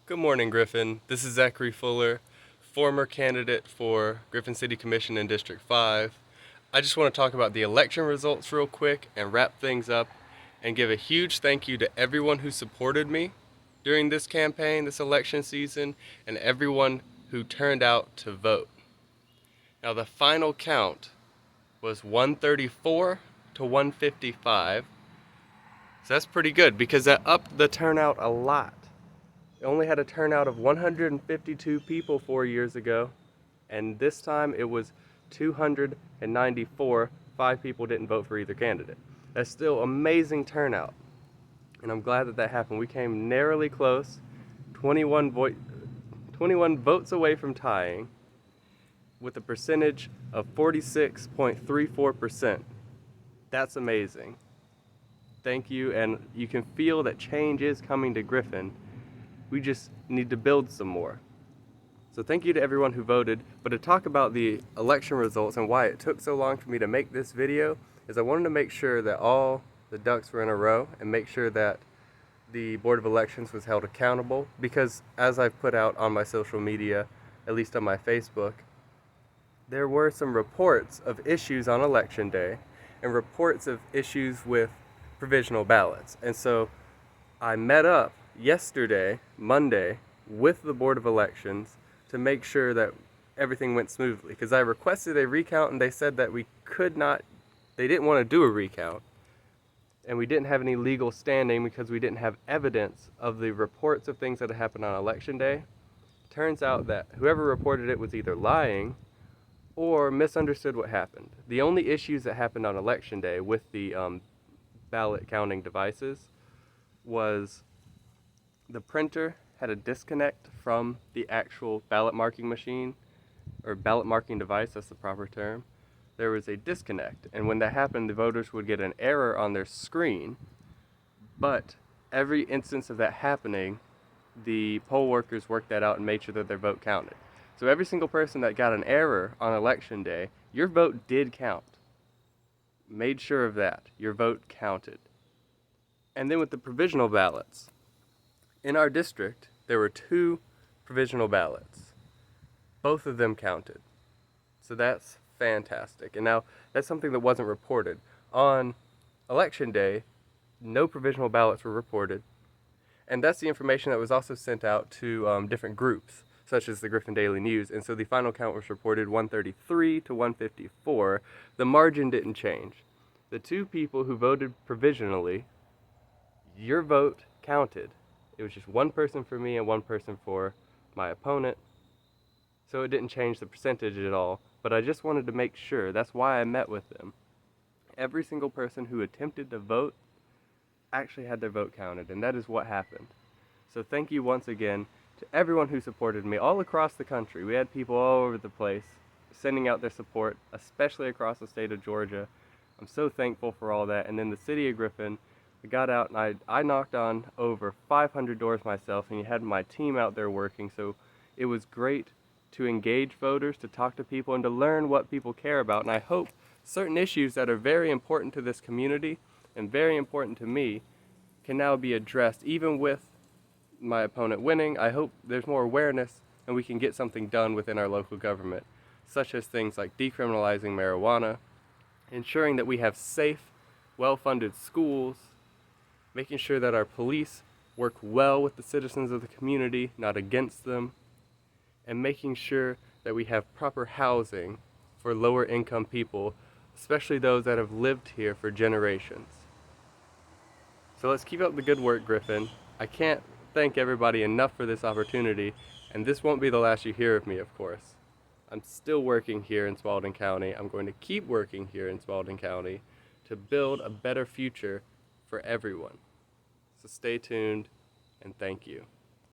Good morning, Griffin. This is Zachary Fuller, former candidate for Griffin City Commission in District 5. I just want to talk about the election results real quick and wrap things up and give a huge thank you to everyone who supported me during this campaign, this election season, and everyone who turned out to vote. Now, the final count was 134 to 155. So that's pretty good because that upped the turnout a lot. It only had a turnout of 152 people 4 years ago, and this time it was 294. 5 people didn't vote for either candidate. That's still amazing turnout, and I'm glad that that happened. We came narrowly close, 21 votes away from tying, with a percentage of 46.34%. That's amazing. Thank you, and you can feel that change is coming to Griffin. We just need to build some more. So thank you to everyone who voted. But to talk about the election results and why it took so long for me to make this video is I wanted to make sure that all the ducks were in a row and make sure that the Board of Elections was held accountable, because as I've put out on my social media, at least on my Facebook, there were some reports of issues on election day and reports of issues with provisional ballots. And so I met up yesterday, Monday, with the Board of Elections to make sure that everything went smoothly, because I requested a recount and they said that they didn't want to do a recount, and we didn't have any legal standing because we didn't have evidence of the reports of things that had happened on election day. Turns out that whoever reported it was either lying or misunderstood what happened. The only issues that happened on election day with the ballot counting devices was the printer had a disconnect from the actual ballot marking machine, or ballot marking device, that's the proper term. There was a disconnect, and when that happened, the voters would get an error on their screen. But every instance of that happening, the poll workers worked that out and made sure that their vote counted. So every single person that got an error on election day, your vote did count. Made sure of that. Your vote counted. And then with the provisional ballots, in our district, there were 2 provisional ballots. Both of them counted. So that's fantastic. And now, that's something that wasn't reported. On election day, no provisional ballots were reported. And that's the information that was also sent out to different groups, such as the Griffin Daily News. And so the final count was reported 133 to 154. The margin didn't change. The 2 people who voted provisionally, your vote counted. It was just 1 person for me and 1 person for my opponent. So it didn't change the percentage at all. But I just wanted to make sure. That's why I met with them. Every single person who attempted to vote actually had their vote counted. And that is what happened. So thank you once again to everyone who supported me all across the country. We had people all over the place sending out their support, especially across the state of Georgia. I'm so thankful for all that. And then the city of Griffin, I got out and I knocked on over 500 doors myself, and you had my team out there working. So it was great to engage voters, to talk to people, and to learn what people care about. And I hope certain issues that are very important to this community and very important to me can now be addressed, even with my opponent winning. I hope there's more awareness and we can get something done within our local government, such as things like decriminalizing marijuana, ensuring that we have safe, well-funded schools, making sure that our police work well with the citizens of the community, not against them, and making sure that we have proper housing for lower income people, especially those that have lived here for generations. So let's keep up the good work, Griffin. I can't thank everybody enough for this opportunity, and this won't be the last you hear of me, of course. I'm still working here in Spalding County. I'm going to keep working here in Spalding County to build a better future for everyone. So stay tuned, and thank you.